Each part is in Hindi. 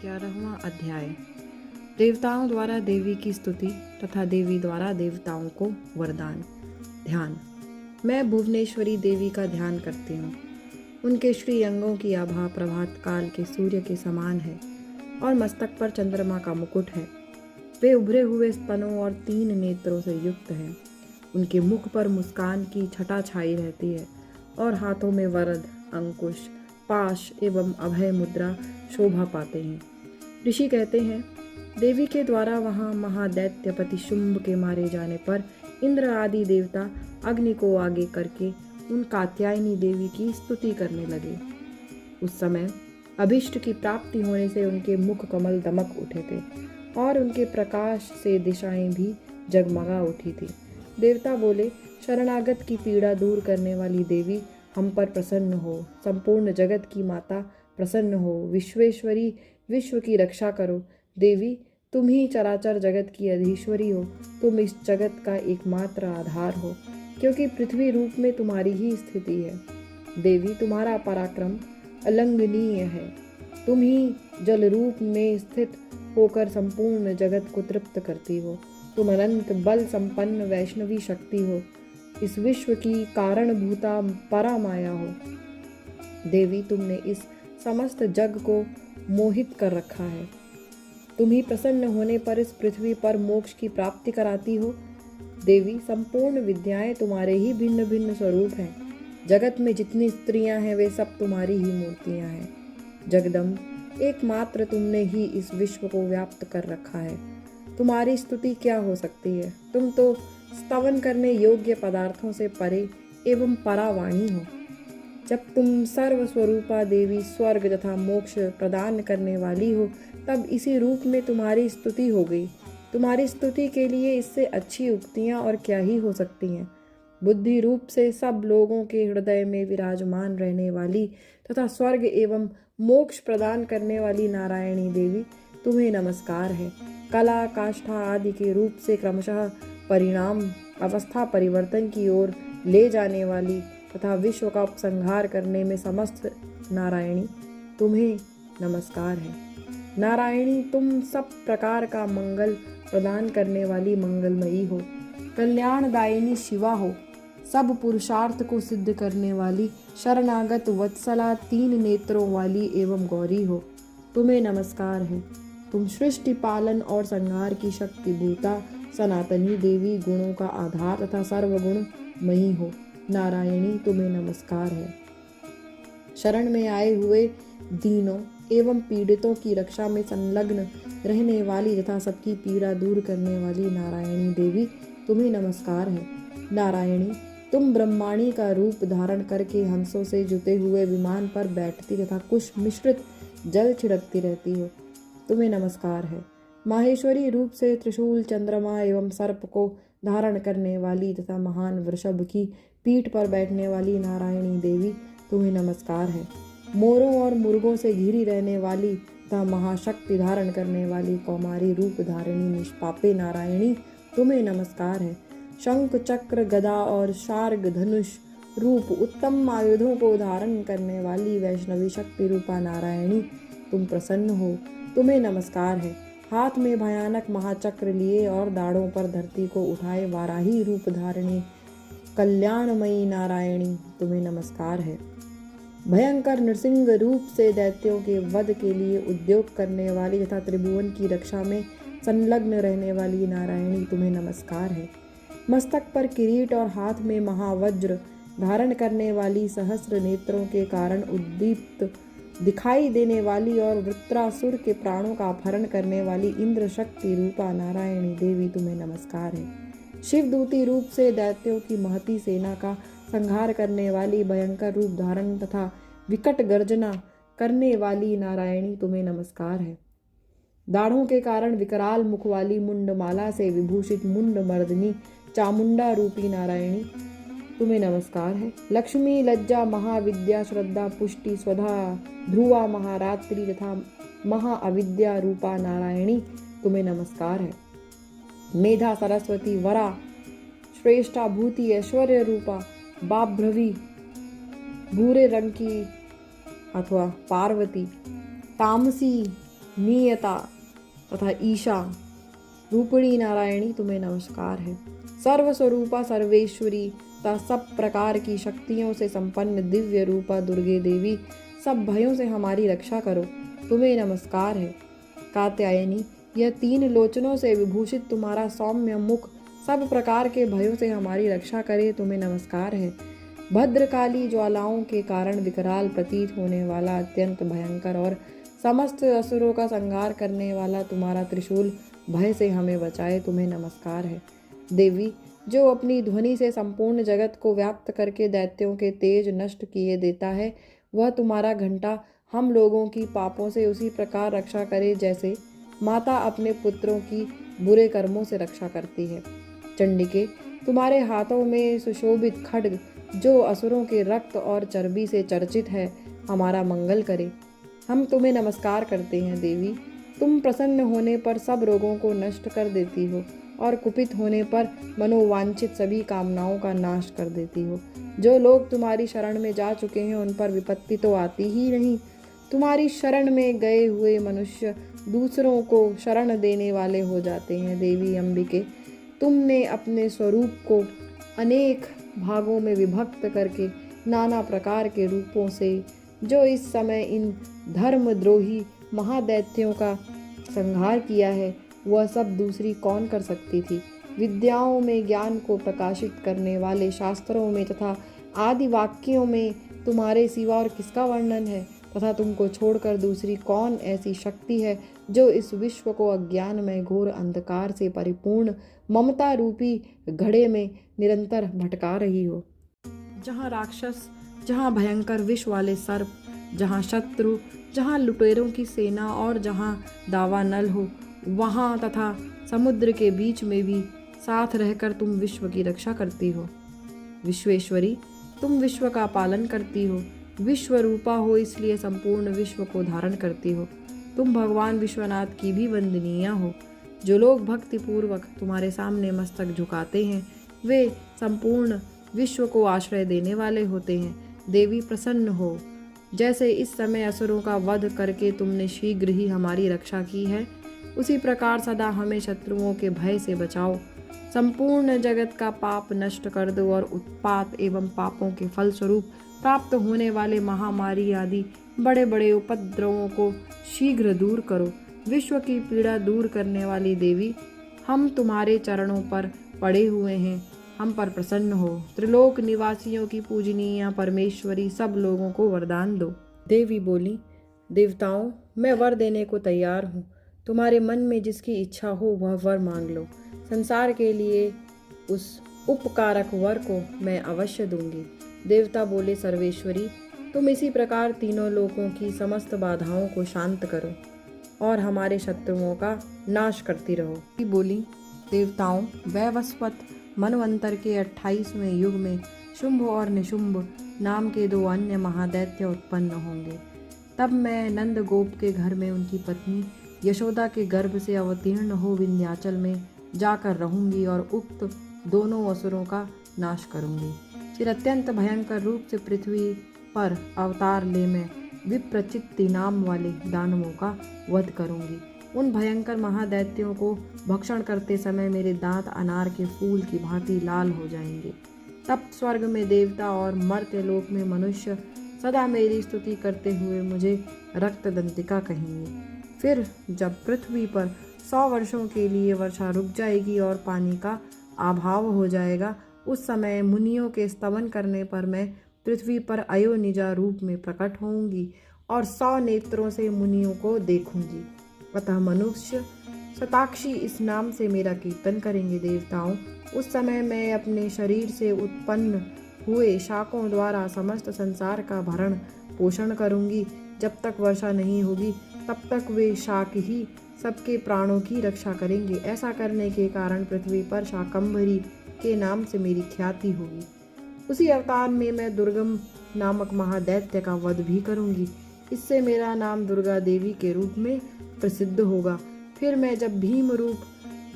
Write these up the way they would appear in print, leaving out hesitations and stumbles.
11वां अध्याय। देवताओं द्वारा देवी की स्तुति तथा देवी द्वारा देवताओं को वरदान। ध्यान। मैं भुवनेश्वरी देवी का ध्यान करती हूँ। उनके श्री अंगों की आभा प्रभात काल के सूर्य के समान है और मस्तक पर चंद्रमा का मुकुट है। वे उभरे हुए स्तनों और 3 नेत्रों से युक्त हैं। उनके मुख पर मुस्कान की छटा छाई रहती है और हाथों में वरद, अंकुश, पाश एवं अभय मुद्रा शोभा पाते हैं। ऋषि कहते हैं, देवी के द्वारा वहाँ महादैत्यपति शुंभ के मारे जाने पर इंद्र आदि देवता अग्नि को आगे करके उन कात्यायनी देवी की स्तुति करने लगे। उस समय अभिष्ट की प्राप्ति होने से उनके मुख कमल दमक उठे थे और उनके प्रकाश से दिशाएं भी जगमगा उठी थी। देवता बोले, शरणागत की पीड़ा दूर करने वाली देवी हम पर प्रसन्न हो। संपूर्ण जगत की माता प्रसन्न हो। विश्वेश्वरी, विश्व की रक्षा करो। देवी, तुम ही चराचर जगत की अधीश्वरी हो। तुम इस जगत का एकमात्र आधार हो, क्योंकि पृथ्वी रूप में तुम्हारी ही स्थिति है। देवी, तुम्हारा पराक्रम अलंघनीय है। तुम ही जल रूप में स्थित होकर संपूर्ण जगत को तृप्त करती हो। तुम अनंत बल संपन्न वैष्णवी शक्ति हो। इस विश्व की कारणभूता परामाया हो। देवी, तुमने इस समस्त जग को मोहित कर रखा है। तुम ही प्रसन्न होने पर इस पृथ्वी पर मोक्ष की प्राप्ति कराती हो। देवी, संपूर्ण विद्याएं तुम्हारे ही भिन्न भिन्न स्वरूप हैं। जगत में जितनी स्त्रियां हैं वे सब तुम्हारी ही मूर्तियां हैं। जगदम्ब, एकमात्र तुमने ही इस विश्व को व्याप्त कर रखा है। तुम्हारी स्तुति क्या हो सकती है? तुम तो स्तवन करने योग्य पदार्थों से परे एवं परावाणी हो। जब तुम सर्वस्वरूपा देवी स्वर्ग तथा मोक्ष प्रदान करने वाली हो, तब इसी रूप में तुम्हारी स्तुति हो गई। तुम्हारी स्तुति के लिए इससे अच्छी उक्तियां और क्या ही हो सकती हैं। बुद्धि रूप से सब लोगों के हृदय में विराजमान रहने वाली तथा स्वर्ग एवं मोक्ष प्रदान करने वाली नारायणी देवी, तुम्हें नमस्कार है। कला, काष्ठा आदि के रूप से क्रमशः परिणाम अवस्था परिवर्तन की ओर ले जाने वाली तथा विश्व का उपसंहार करने में समस्त नारायणी, तुम्हें नमस्कार है। नारायणी, तुम सब प्रकार का मंगल प्रदान करने वाली मंगलमयी हो। कल्याणदायिनी शिवा हो। सब पुरुषार्थ को सिद्ध करने वाली शरणागत वत्सला 3 नेत्रों वाली एवं गौरी हो। तुम्हें नमस्कार है। तुम सृष्टि पालन और संहार की शक्ति भूता सनातनी देवी, गुणों का आधार तथा सर्वगुण मही हो। नारायणी, तुम्हें नमस्कार है। शरण में आए हुए दीनों एवं पीड़ितों की रक्षा में संलग्न रहने वाली तथा सबकी पीड़ा दूर करने वाली नारायणी देवी, तुम्हें नमस्कार है। नारायणी, तुम ब्रह्माणी का रूप धारण करके हंसों से जुते हुए विमान पर बैठती तथा कुश मिश्रित जल छिड़कती रहती हो। तुम्हें नमस्कार है। माहेश्वरी रूप से त्रिशूल, चंद्रमा एवं सर्प को धारण करने वाली तथा महान वृषभ की पीठ पर बैठने वाली नारायणी देवी, तुम्हें नमस्कार है। मोरों और मुर्गों से घिरी रहने वाली तथा महाशक्ति धारण करने वाली कौमारी रूप धारिणी निष्पापे नारायणी, तुम्हें नमस्कार है। शंख, चक्र, गदा और शार्ग धनुष रूप उत्तम आयुधों को धारण करने वाली वैष्णवी शक्ति रूपा नारायणी, तुम प्रसन्न हो। तुम्हें नमस्कार है। हाथ में भयानक महाचक्र लिए और दाढ़ों पर धरती को उठाए वाराही रूप धारिणी कल्याणमयी नारायणी, तुम्हें नमस्कार है। भयंकर नृसिंह रूप से दैत्यों के वध के लिए उद्योग करने वाली तथा त्रिभुवन की रक्षा में संलग्न रहने वाली नारायणी, तुम्हें नमस्कार है। मस्तक पर किरीट और हाथ में महावज्र धारण करने वाली सहस्र नेत्रों के कारण उद्दीप्त दिखाई देने वाली और वृत्रासुर के प्राणों का अपहरण करने वाली इंद्र शक्ति रूपा नारायणी देवी, तुम्हें नमस्कार है। शिवदूती रूप से दैत्यों की महती सेना का संहार करने वाली भयंकर रूप धारण तथा विकट गर्जना करने वाली नारायणी, तुम्हें नमस्कार है। दाढ़ों के कारण विकराल मुख वाली मुंडमाला से विभूषित मुंड मर्दनी चामुंडा रूपी नारायणी, तुम्हें नमस्कार है। लक्ष्मी, लज्जा, महाविद्या, श्रद्धा, पुष्टि, स्वधा, ध्रुवा, महारात्रि तथा महाअविद्या रूपा नारायणी, तुम्हें नमस्कार है। मेधा, सरस्वती, वरा, श्रेष्ठा, भूति, ऐश्वर्य रूपा बाभ्रवी, भूरे रंग की अथवा पार्वती, तामसी, नियता तथा ईशा रूपिणी नारायणी तुम्हें नमस्कार है। सर्वस्वरूपा सर्वेश्वरी तथा सब प्रकार की शक्तियों से संपन्न दिव्य रूपा दुर्गे देवी, सब भयों से हमारी रक्षा करो, तुम्हें नमस्कार है। कात्यायनी, यह 3 लोचनों से विभूषित तुम्हारा सौम्य मुख सब प्रकार के भयों से हमारी रक्षा करे, तुम्हें नमस्कार है। भद्रकाली, ज्वालाओं के कारण विकराल प्रतीत होने वाला अत्यंत भयंकर और समस्त असुरों का संहार करने वाला तुम्हारा त्रिशूल भय से हमें बचाए, तुम्हें नमस्कार है। देवी, जो अपनी ध्वनि से संपूर्ण जगत को व्याप्त करके दैत्यों के तेज नष्ट किए देता है, वह तुम्हारा घंटा हम लोगों की पापों से उसी प्रकार रक्षा करे जैसे माता अपने पुत्रों की बुरे कर्मों से रक्षा करती है। चंडिके, तुम्हारे हाथों में सुशोभित खड्ग जो असुरों के रक्त और चर्बी से चर्चित है, हमारा मंगल करे, हम तुम्हें नमस्कार करते हैं। देवी, तुम प्रसन्न होने पर सब रोगों को नष्ट कर देती हो और कुपित होने पर मनोवांछित सभी कामनाओं का नाश कर देती हो। जो लोग तुम्हारी शरण में जा चुके हैं उन पर विपत्ति तो आती ही नहीं। तुम्हारी शरण में गए हुए मनुष्य दूसरों को शरण देने वाले हो जाते हैं। देवी अंबिके, तुमने अपने स्वरूप को अनेक भागों में विभक्त करके नाना प्रकार के रूपों से जो इस समय इन धर्मद्रोही महादैत्यों का संहार किया है, वह सब दूसरी कौन कर सकती थी। विद्याओं में ज्ञान को प्रकाशित करने वाले शास्त्रों में तथा आदि वाक्यों में तुम्हारे सिवा और किसका वर्णन है, तथा तुमको छोड़कर दूसरी कौन ऐसी शक्ति है जो इस विश्व को अज्ञान में घोर अंधकार से परिपूर्ण ममता रूपी घड़े में निरंतर भटका रही हो। जहाँ राक्षस, जहाँ भयंकर विष वाले सर्प, जहाँ शत्रु, जहाँ लुटेरों की सेना और जहाँ दावानल हो, वहाँ तथा समुद्र के बीच में भी साथ रहकर तुम विश्व की रक्षा करती हो। विश्वेश्वरी, तुम विश्व का पालन करती हो, विश्व रूपा हो इसलिए संपूर्ण विश्व को धारण करती हो। तुम भगवान विश्वनाथ की भी वंदनीय हो। जो लोग भक्तिपूर्वक तुम्हारे सामने मस्तक झुकाते हैं, वे संपूर्ण विश्व को आश्रय देने वाले होते हैं। देवी प्रसन्न हो, जैसे इस समय असुरों का वध करके तुमने शीघ्र ही हमारी रक्षा की है, उसी प्रकार सदा हमें शत्रुओं के भय से बचाओ। संपूर्ण जगत का पाप नष्ट कर दो और उत्पात एवं पापों के फलस्वरूप प्राप्त होने वाले महामारी आदि बड़े बड़े उपद्रवों को शीघ्र दूर करो। विश्व की पीड़ा दूर करने वाली देवी, हम तुम्हारे चरणों पर पड़े हुए हैं, हम पर प्रसन्न हो। त्रिलोक निवासियों की पूजनीय परमेश्वरी, सब लोगों को वरदान दो। देवी बोली, देवताओं, मैं वर देने को तैयार हूँ। तुम्हारे मन में जिसकी इच्छा हो वह वर मांग लो। संसार के लिए उस उपकारक वर को मैं अवश्य दूंगी। देवता बोले, सर्वेश्वरी, तुम इसी प्रकार तीनों लोकों की समस्त बाधाओं को शांत करो और हमारे शत्रुओं का नाश करती रहो। बोली, देवताओं, वैवस्वत मनवंतर के 28वें युग में शुंभ और निशुंभ नाम के 2 अन्य महादैत्य उत्पन्न होंगे। तब मैं नंद गोप के घर में उनकी पत्नी यशोदा के गर्भ से अवतीर्ण हो विंध्याचल में जाकर रहूंगी और उक्त दोनों असुरों का नाश करूंगी। फिर अत्यंत भयंकर रूप से पृथ्वी पर अवतार ले मैं विप्रचित्ति नाम वाले दानवों का वध करूंगी। उन भयंकर महादैत्यों को भक्षण करते समय मेरे दांत अनार के फूल की भांति लाल हो जाएंगे। तब स्वर्ग में देवता और मर्त्य लोक में मनुष्य सदा मेरी स्तुति करते हुए मुझे रक्तदंतिका कहेंगे। फिर जब पृथ्वी पर 100 वर्षों के लिए वर्षा रुक जाएगी और पानी का अभाव हो जाएगा, उस समय मुनियों के स्तवन करने पर मैं पृथ्वी पर अयोनिजा रूप में प्रकट होऊंगी और 100 नेत्रों से मुनियों को देखूंगी। अतः मनुष्य शताक्षी इस नाम से मेरा कीर्तन करेंगे। देवताओं, उस समय मैं अपने शरीर से उत्पन्न हुए शाकों द्वारा समस्त संसार का भरण पोषण करूंगी। जब तक वर्षा नहीं होगी तब तक वे शाक ही सबके प्राणों की रक्षा करेंगे। ऐसा करने के कारण पृथ्वी पर शाकंभरी के नाम से मेरी ख्याति होगी। उसी अवतार में मैं दुर्गम नामक महादैत्य का वध भी करूंगी। इससे मेरा नाम दुर्गा देवी के रूप में प्रसिद्ध होगा। फिर मैं जब भीम रूप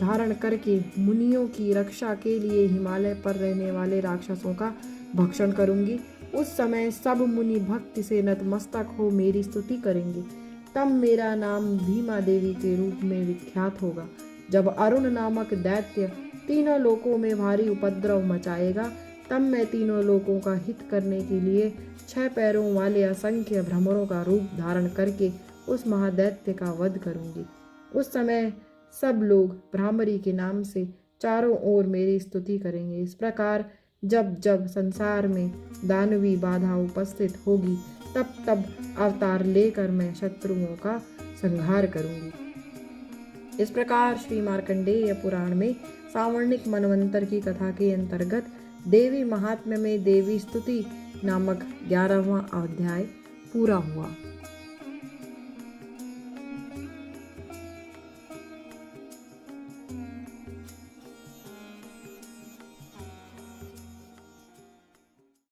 धारण करके मुनियों की रक्षा के लिए हिमालय पर रहने वाले राक्षसों का भक्षण करूंगी, उस समय सब मुनि भक्ति से नतमस्तक हो मेरी स्तुति करेंगे। तब मेरा नाम भीमा देवी के रूप में विख्यात होगा। जब अरुण नामक दैत्य तीनों लोकों में भारी उपद्रव मचाएगा, तब मैं तीनों लोकों का हित करने के लिए 6 पैरों वाले असंख्य भ्रमरों का रूप धारण करके उस महादैत्य का वध करूंगी। उस समय सब लोग भ्रामरी के नाम से चारों ओर मेरी स्तुति करेंगे। इस प्रकार जब जब संसार में दानवी बाधा उपस्थित होगी, तब तब अवतार लेकर मैं शत्रुओं का संहार करूंगी। इस प्रकार श्री मार्कंडेय पुराण में सावर्णिक मनवंतर की कथा के अंतर्गत देवी महात्म्य में देवी स्तुति नामक 11वां अध्याय पूरा हुआ।